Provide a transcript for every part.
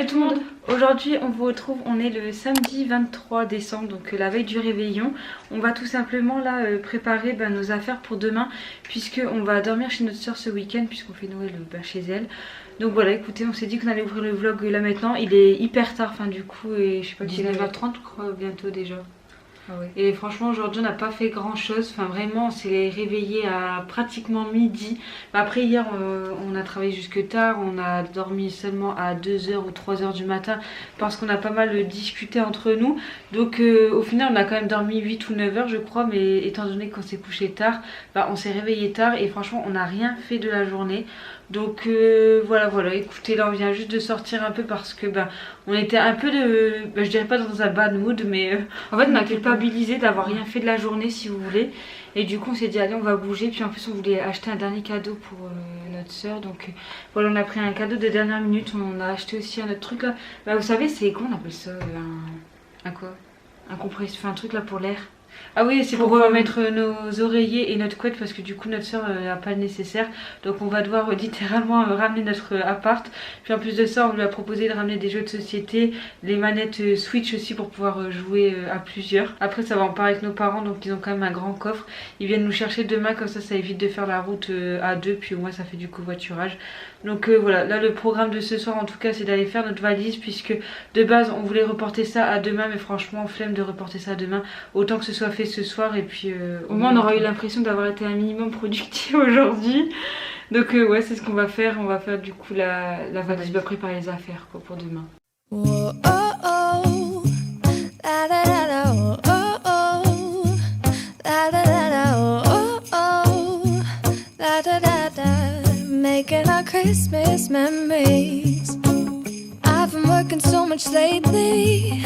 tout le monde. Aujourd'hui on vous retrouve, on est le samedi 23 décembre, donc la veille du réveillon. On va tout simplement là préparer nos affaires pour demain, puisque on va dormir chez notre soeur ce week-end, puisqu'on fait Noël chez elle. Donc voilà, écoutez, on s'est dit qu'on allait ouvrir le vlog là maintenant. Il est hyper tard, enfin du coup, et je sais pas, 19h30 je crois bientôt déjà. Ah ouais. Et franchement aujourd'hui on n'a pas fait grand chose, enfin vraiment on s'est réveillé à pratiquement midi. Après hier on a travaillé jusque tard, on a dormi seulement à 2h ou 3h du matin parce qu'on a pas mal discuté entre nous. Donc au final on a quand même dormi 8 ou 9h je crois, mais étant donné qu'on s'est couché tard, on s'est réveillé tard et franchement on n'a rien fait de la journée. Donc voilà, écoutez, là on vient juste de sortir un peu parce que on était un peu je dirais pas dans un bad mood, mais en fait on a culpabilisé d'avoir rien fait de la journée si vous voulez. Et du coup on s'est dit allez on va bouger, puis en plus on voulait acheter un dernier cadeau pour notre soeur. Donc voilà, on a pris un cadeau de dernière minute, on a acheté aussi un autre truc là. Vous savez c'est comment on appelle ça, un quoi, un compresseur, enfin un truc là pour l'air. Ah oui, c'est pour mettre nos oreillers et notre couette parce que du coup notre soeur n'a pas le nécessaire. Donc on va devoir littéralement ramener notre appart. Puis en plus de ça on lui a proposé de ramener des jeux de société, les manettes Switch aussi pour pouvoir jouer à plusieurs. Après ça va en parler avec nos parents, donc ils ont quand même un grand coffre. Ils viennent nous chercher demain, comme ça évite de faire la route à deux, puis au moins ça fait du covoiturage. Donc voilà, là le programme de ce soir en tout cas c'est d'aller faire notre valise, puisque de base on voulait reporter ça à demain, mais franchement flemme de reporter ça à demain, autant que ce soit fait ce soir. Et puis au moins on aura eu l'impression d'avoir été un minimum productif aujourd'hui. Donc ouais, c'est ce qu'on va faire, on va faire du coup la valise, préparer les affaires quoi pour demain. Whoa, oh, oh. La, la, la, la, oh, oh, oh. La, la, la, la, oh, oh, oh. La, la, la, la. Making our Christmas memories. I've been working so much lately,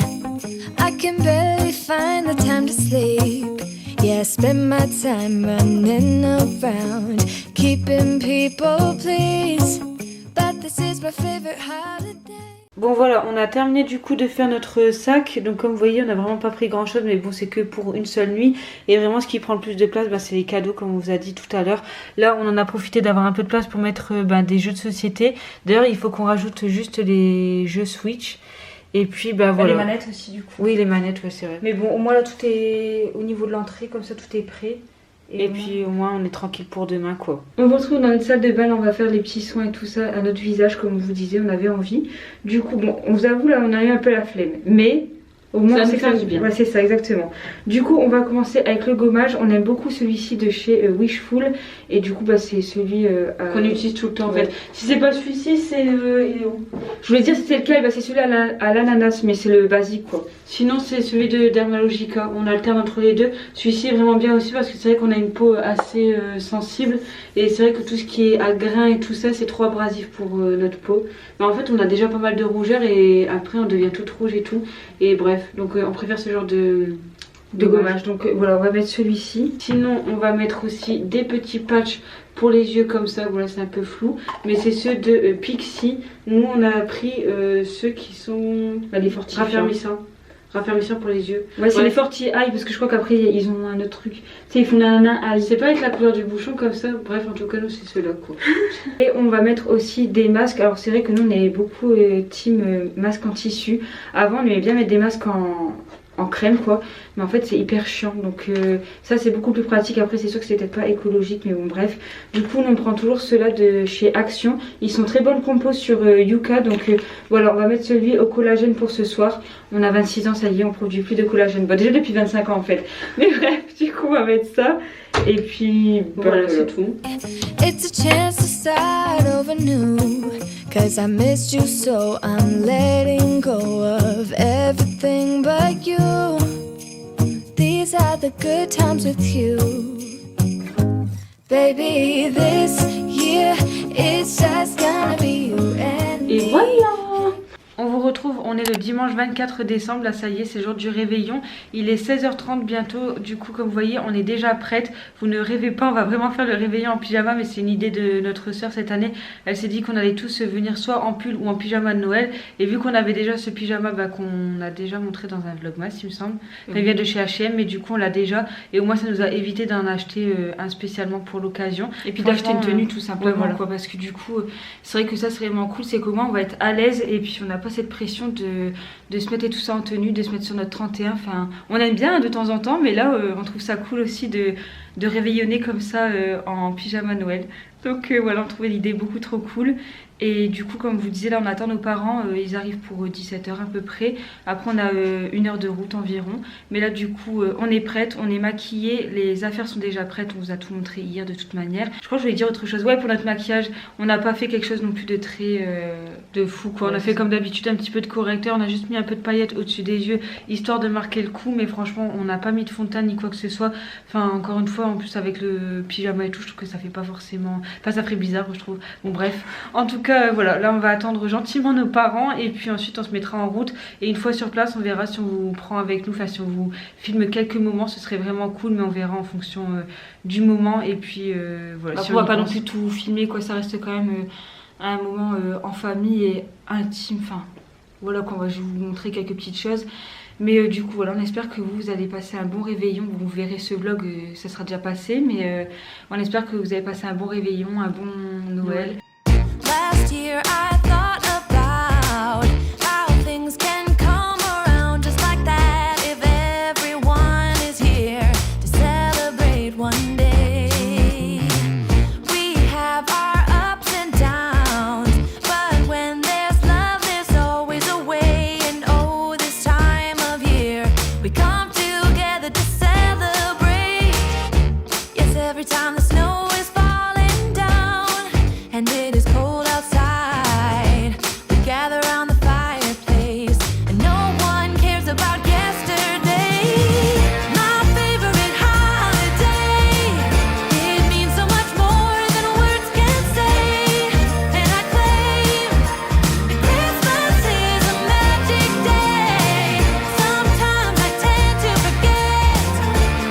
I can barely find the time to sleep. Yeah, I spend my time running around, keeping people pleased, but this is my favorite holiday. Bon voilà, on a terminé du coup de faire notre sac. Donc comme vous voyez on n'a vraiment pas pris grand chose, mais bon c'est que pour une seule nuit. Et vraiment ce qui prend le plus de place c'est les cadeaux, comme on vous a dit tout à l'heure. Là on en a profité d'avoir un peu de place pour mettre des jeux de société. D'ailleurs il faut qu'on rajoute juste les jeux Switch. Et puis voilà. Les manettes aussi du coup. Oui les manettes, ouais c'est vrai. Mais bon au moins là tout est au niveau de l'entrée, comme ça tout est prêt. Et puis au moins on est tranquille pour demain quoi. On vous retrouve dans notre salle de bain, on va faire les petits soins et tout ça à notre visage, comme je vous disais, on avait envie. Du coup bon, on vous avoue là on a eu un peu la flemme, mais au moins c'est faire du bien. Ouais c'est ça exactement. Du coup on va commencer avec le gommage. On aime beaucoup celui-ci de chez Wishful. Et du coup c'est celui qu'on utilise tout le temps en fait. Si c'est pas celui-ci c'est je voulais dire si c'est lequel, c'est celui à l'ananas, mais c'est le basique quoi. Sinon c'est celui de Dermalogica, on alterne entre les deux. Celui-ci est vraiment bien aussi parce que c'est vrai qu'on a une peau assez sensible. Et c'est vrai que tout ce qui est à grains et tout ça c'est trop abrasif pour notre peau. Mais en fait on a déjà pas mal de rougeur et après on devient toute rouge et tout. Et bref, donc on préfère ce genre de gommage. Donc voilà, on va mettre celui-ci. Sinon on va mettre aussi des petits patchs pour les yeux comme ça. Voilà, c'est un peu flou, mais c'est ceux de Pixi. Nous on a pris ceux qui sont les raffermissants pour les yeux. Ouais, c'est les Forti Eye, parce que je crois qu'après ils ont un autre truc. Tu sais, ils font un c'est pas avec la couleur du bouchon comme ça. Bref, en tout cas nous c'est ceux-là quoi. Et on va mettre aussi des masques. Alors c'est vrai que nous on est beaucoup team masque en tissu. Avant on aimait bien mettre des masques en crème quoi, mais en fait c'est hyper chiant, donc ça c'est beaucoup plus pratique. Après c'est sûr que c'est peut-être pas écologique, mais bon bref. Du coup on prend toujours ceux-là de chez Action, ils sont très bonnes compos sur Yuka. Donc voilà, on va mettre celui au collagène pour ce soir. On a 26 ans, ça y est, on produit plus de collagène, déjà depuis 25 ans en fait, mais bref, du coup on va mettre ça. Et puis voilà, c'est tout. It's a chance to start over new, cause I missed you so I'm letting go of everything but you. These are the good times with you. Baby, this year it's just gonna be you and me. Et voilà. On vous retrouve retrouve, on est le dimanche 24 décembre, là ça y est, c'est le jour du réveillon. Il est 16h30 bientôt, du coup comme vous voyez on est déjà prête. Vous ne rêvez pas, on va vraiment faire le réveillon en pyjama, mais c'est une idée de notre soeur cette année. Elle s'est dit qu'on allait tous venir soit en pull ou en pyjama de Noël. Et vu qu'on avait déjà ce pyjama qu'on a déjà montré dans un vlogmas il me semble, il vient de chez H&M, mais du coup on l'a déjà. Et au moins ça nous a évité d'en acheter un spécialement pour l'occasion. Et puis d'acheter une tenue tout simplement, voilà. Quoi, parce que du coup c'est vrai que ça c'est vraiment cool, c'est qu'au moins on va être à l'aise et puis on n'a pas cette pression de se mettre tout ça en tenue, de se mettre sur notre 31. Enfin, on aime bien de temps en temps, mais là on trouve ça cool aussi de réveillonner comme ça en pyjama Noël. Donc voilà, on trouvait l'idée beaucoup trop cool. Et du coup comme je vous disais, là on attend nos parents, ils arrivent pour 17h à peu près. Après on a 1 heure de route environ. Mais là du coup on est prête, on est maquillée, les affaires sont déjà prêtes, on vous a tout montré hier de toute manière. Je crois que je voulais dire autre chose, ouais, pour notre maquillage, on n'a pas fait quelque chose non plus de très de fou quoi. Ouais, on a fait comme d'habitude un petit peu de correcteur, on a juste mis un peu de paillettes au-dessus des yeux, histoire de marquer le coup. Mais franchement on n'a pas mis de fond de teint ni quoi que ce soit. Enfin encore une fois, en plus avec le pyjama et tout, je trouve que ça fait pas forcément... Enfin ça ferait bizarre je trouve. Bon bref, en tout cas voilà, là on va attendre gentiment nos parents et puis ensuite on se mettra en route. Et une fois sur place on verra si on vous prend avec nous, enfin si on vous filme quelques moments, ce serait vraiment cool. Mais on verra en fonction du moment. Et puis voilà, si on va pas non plus tout filmer quoi, ça reste quand même un moment en famille et intime. Enfin voilà quoi, je vais vous montrer quelques petites choses. Mais du coup voilà, on espère que vous allez passer un bon réveillon. Vous verrez ce vlog, ça sera déjà passé. Mais on espère que vous avez passé un bon réveillon, un bon Noël. Last year I thought about how things can come around just like that if everyone is here to celebrate one day. We have our ups and downs, but when there's love there's always a way. And oh, this time of year we come together to celebrate. Yes, every time the snow is falling down and it is cold outside, we gather around the fireplace and no one cares about yesterday. My favorite holiday, it means so much more than words can say. And I claim that Christmas is a magic day. Sometimes I tend to forget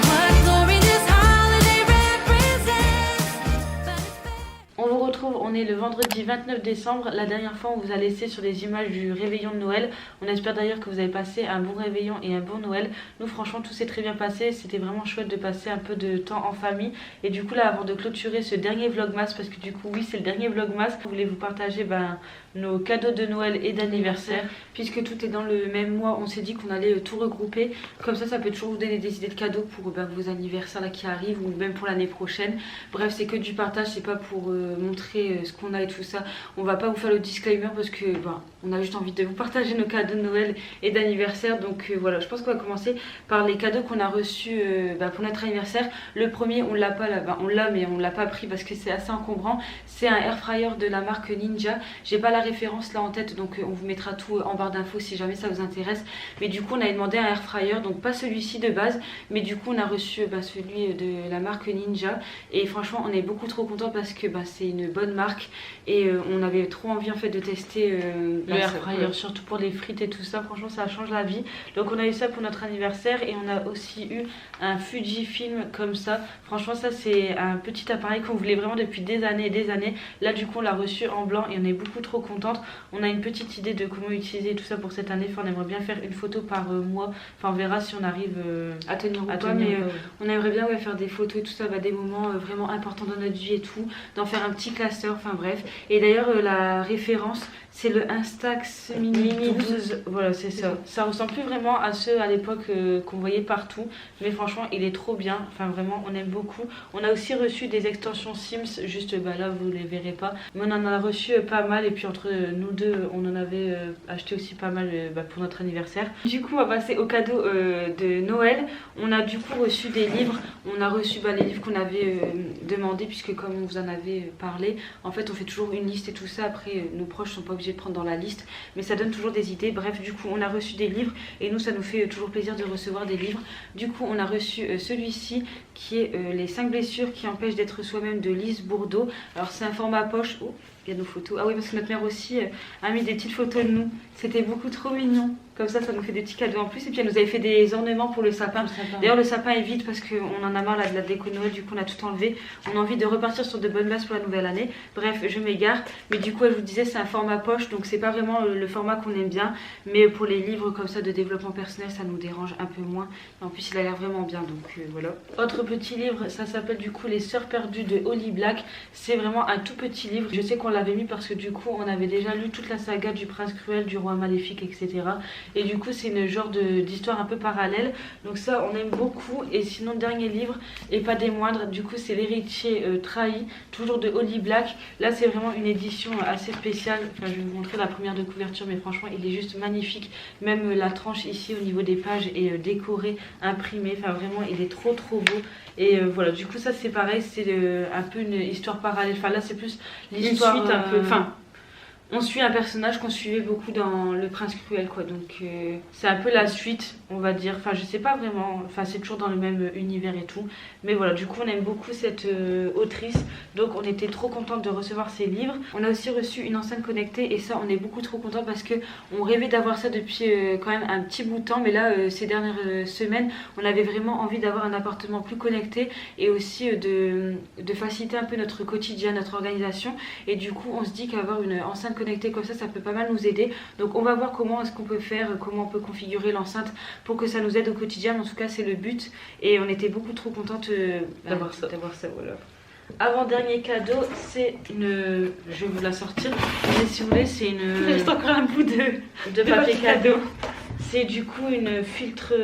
what glory this holiday represents, but it's fair. On vous retrouve, on est le vendredi 29 décembre. La dernière fois on vous a laissé sur les images du réveillon de Noël. On espère d'ailleurs que vous avez passé un bon réveillon et un bon Noël. Nous franchement tout s'est très bien passé. C'était vraiment chouette de passer un peu de temps en famille. Et du coup là, avant de clôturer ce dernier vlogmas, parce que du coup oui c'est le dernier vlogmas, je voulais vous partager nos cadeaux de Noël et d'anniversaire. Puisque tout est dans le même mois, on s'est dit qu'on allait tout regrouper. Comme ça peut toujours vous donner des idées de cadeaux pour vos anniversaires là qui arrivent, ou même pour l'année prochaine. Bref, c'est que du partage, c'est pas pour montrer ce qu'on a et tout ça. On va pas vous faire le disclaimer parce que on a juste envie de vous partager nos cadeaux de Noël et d'anniversaire. Donc voilà, je pense qu'on va commencer par les cadeaux qu'on a reçus pour notre anniversaire. Le premier on l'a pas là, on l'a mais on l'a pas pris parce que c'est assez encombrant. C'est un air fryer de la marque Ninja. J'ai pas la référence là en tête, donc on vous mettra tout en barre d'infos si jamais ça vous intéresse. Mais du coup on avait demandé un air fryer, donc pas celui-ci de base, mais du coup on a reçu celui de la marque Ninja. Et franchement on est beaucoup trop content parce que c'est une bonne marque et on avait trop envie en fait de tester le air fryer, surtout pour les frites et tout ça. Franchement ça change la vie. Donc on a eu ça pour notre anniversaire et on a aussi eu un Fujifilm comme ça. Franchement ça c'est un petit appareil qu'on voulait vraiment depuis des années et des années. Là du coup on l'a reçu en blanc et on est beaucoup trop contente. On a une petite idée de comment utiliser tout ça pour cette année. Enfin, on aimerait bien faire une photo par mois. Enfin on verra si on arrive à tenir ou pas, mais on aimerait bien faire des photos et tout ça, des moments vraiment importants dans notre vie et tout, d'en faire un petit classeur, enfin bref. Et d'ailleurs la référence c'est le Instax Mini 12. Voilà, c'est ça. Ça ressemble plus vraiment à ceux à l'époque qu'on voyait partout. Mais franchement, il est trop bien. Enfin, vraiment, on aime beaucoup. On a aussi reçu des extensions Sims. Juste là, vous les verrez pas. Mais on en a reçu pas mal. Et puis, entre nous deux, on en avait acheté aussi pas mal pour notre anniversaire. Du coup, on va passer au cadeau de Noël. On a du coup reçu des livres. On a reçu les livres qu'on avait demandé. Puisque, comme on vous en avait parlé, en fait, on fait toujours une liste et tout ça. Après, nos proches sont pas obligés de prendre dans la liste, mais ça donne toujours des idées. Bref, du coup on a reçu des livres et nous ça nous fait toujours plaisir de recevoir des livres. Du coup on a reçu celui-ci qui est les 5 blessures qui empêchent d'être soi-même de Lise Bourdeau. Alors c'est un format poche. Il y a nos photos. Ah oui, parce que notre mère aussi a mis des petites photos de nous. C'était beaucoup trop mignon. Comme ça nous fait des petits cadeaux en plus. Et puis elle nous avait fait des ornements pour le sapin. D'ailleurs le sapin est vide parce qu'on en a marre là, de la déco de Noël. Du coup on a tout enlevé. On a envie de repartir sur de bonnes bases pour la nouvelle année. Bref, je m'égare. Mais du coup, je vous disais, c'est un format poche. Donc c'est pas vraiment le format qu'on aime bien. Mais pour les livres comme ça de développement personnel, ça nous dérange un peu moins. Et en plus il a l'air vraiment bien. Donc voilà. Autre petit livre, ça s'appelle du coup Les Sœurs Perdues de Holly Black. C'est vraiment un tout petit livre. Je sais qu'on l'avait mis parce que du coup on avait déjà lu toute la saga du Prince Cruel, du Roi Maléfique, etc. Et du coup c'est une genre d'histoire un peu parallèle. Donc ça on aime beaucoup. Et sinon dernier livre et pas des moindres, du coup c'est L'Héritier trahi, toujours de Holly Black. Là c'est vraiment une édition assez spéciale. Enfin je vais vous montrer la première de couverture, mais franchement il est juste magnifique. Même la tranche ici au niveau des pages est décorée, imprimée. Enfin vraiment il est trop beau. Et voilà, du coup ça c'est pareil, c'est un peu une histoire parallèle. Enfin là c'est plus l'histoire un peu... Enfin, on suit un personnage qu'on suivait beaucoup dans Le Prince Cruel quoi. Donc c'est un peu la suite on va dire. Enfin je sais pas vraiment, enfin c'est toujours dans le même univers et tout. Mais voilà, du coup on aime beaucoup cette autrice. Donc on était trop contente de recevoir ses livres. On a aussi reçu une enceinte connectée et ça on est beaucoup trop content parce que on rêvait d'avoir ça depuis quand même un petit bout de temps. Mais là ces dernières semaines on avait vraiment envie d'avoir un appartement plus connecté et aussi de faciliter un peu notre quotidien, notre organisation. Et du coup on se dit qu'avoir une enceinte connectée comme ça peut pas mal nous aider. Donc on va voir comment est-ce qu'on peut faire, comment on peut configurer l'enceinte pour que ça nous aide au quotidien. Mais en tout cas c'est le but et on était beaucoup trop contente d'avoir ça. Voilà. Avant-dernier cadeau, c'est une... Je vais vous la sortir. Mais si vous voulez, c'est une... Il reste encore un bout de papier cadeau. C'est du coup une filtre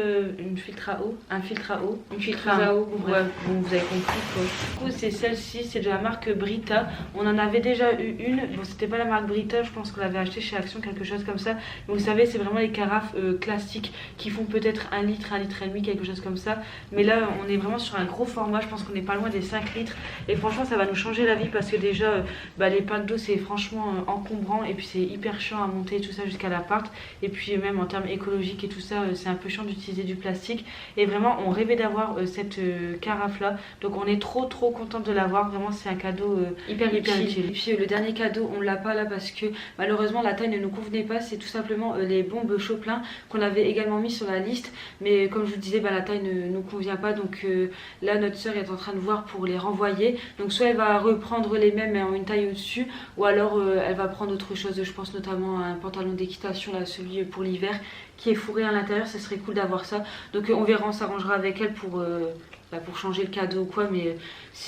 à eau. Un filtre à eau. Une filtre à eau. Ouais, bon, vous avez compris quoi. Du coup, c'est celle-ci, c'est de la marque Brita. On en avait déjà eu une. Bon, c'était pas la marque Brita, je pense qu'on l'avait acheté chez Action, quelque chose comme ça. Mais vous savez, c'est vraiment les carafes classiques qui font peut-être 1 litre, 1 litre et demi, quelque chose comme ça. Mais là, on est vraiment sur un gros format. Je pense qu'on n'est pas loin des 5 litres. Et franchement, ça va nous changer la vie parce que déjà, les packs d'eau, c'est franchement encombrant. Et puis, c'est hyper chiant à monter et tout ça jusqu'à l'appart. Et puis, même en termes écologiques et tout ça, c'est un peu chiant d'utiliser du plastique. Et vraiment, on rêvait d'avoir cette carafe là. Donc, on est trop contente de l'avoir. Vraiment, c'est un cadeau hyper utile. Et puis, le dernier cadeau, on l'a pas là parce que malheureusement, la taille ne nous convenait pas. C'est tout simplement les bombes Chopin qu'on avait également mis sur la liste. Mais comme je vous disais, la taille ne nous convient pas. Donc, là, notre soeur est en train de voir pour les renvoyer. Donc, soit elle va reprendre les mêmes mais en une taille au-dessus, ou alors elle va prendre autre chose. Je pense notamment à un pantalon d'équitation, là, celui pour l'hiver, qui est fourré à l'intérieur. Ça serait cool d'avoir ça. Donc on verra, on s'arrangera avec elle pour changer le cadeau ou quoi. Mais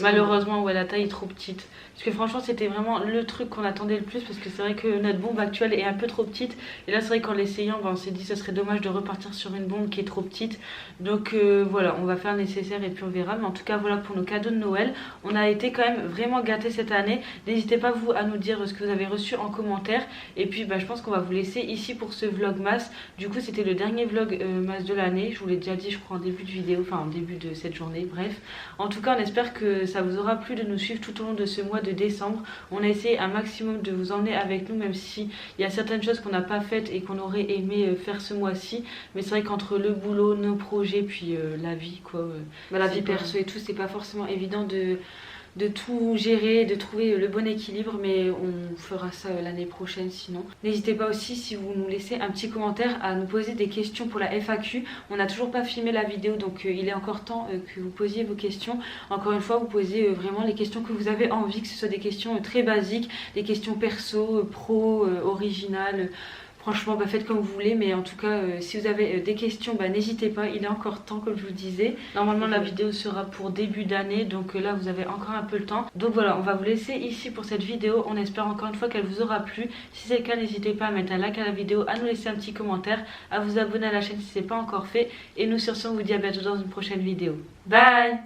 malheureusement la taille est trop petite. Parce que franchement c'était vraiment le truc qu'on attendait le plus. Parce que c'est vrai que notre bombe actuelle est un peu trop petite. Et là c'est vrai qu'en l'essayant on s'est dit ça serait dommage de repartir sur une bombe qui est trop petite. Donc voilà, on va faire le nécessaire et puis on verra. Mais en tout cas voilà pour nos cadeaux de Noël. On a été quand même vraiment gâtés cette année. N'hésitez pas vous à nous dire ce que vous avez reçu en commentaire. Et puis je pense qu'on va vous laisser ici pour ce vlogmas. Du coup c'était le dernier vlogmas de l'année. Je vous l'ai déjà dit je crois en début de vidéo, enfin en début de cette journée. Bref, en tout cas on espère que ça vous aura plu de nous suivre tout au long de ce mois de décembre. On a essayé un maximum de vous emmener avec nous, même si il y a certaines choses qu'on n'a pas faites et qu'on aurait aimé faire ce mois-ci. Mais c'est vrai qu'entre le boulot, nos projets, puis la vie quoi, la vie perso et tout, c'est pas forcément évident de tout gérer, de trouver le bon équilibre, mais on fera ça l'année prochaine sinon. N'hésitez pas aussi, si vous nous laissez un petit commentaire, à nous poser des questions pour la FAQ. On n'a toujours pas filmé la vidéo, donc il est encore temps que vous posiez vos questions. Encore une fois, vous posez vraiment les questions que vous avez envie, que ce soit des questions très basiques, des questions perso, pro, originales. Franchement, faites comme vous voulez, mais en tout cas, si vous avez des questions, n'hésitez pas, il est encore temps, comme je vous disais. Normalement, la vidéo sera pour début d'année, donc là, vous avez encore un peu le temps. Donc voilà, on va vous laisser ici pour cette vidéo. On espère encore une fois qu'elle vous aura plu. Si c'est le cas, n'hésitez pas à mettre un like à la vidéo, à nous laisser un petit commentaire, à vous abonner à la chaîne si ce n'est pas encore fait. Et nous, sur ce, on vous dit à bientôt dans une prochaine vidéo. Bye!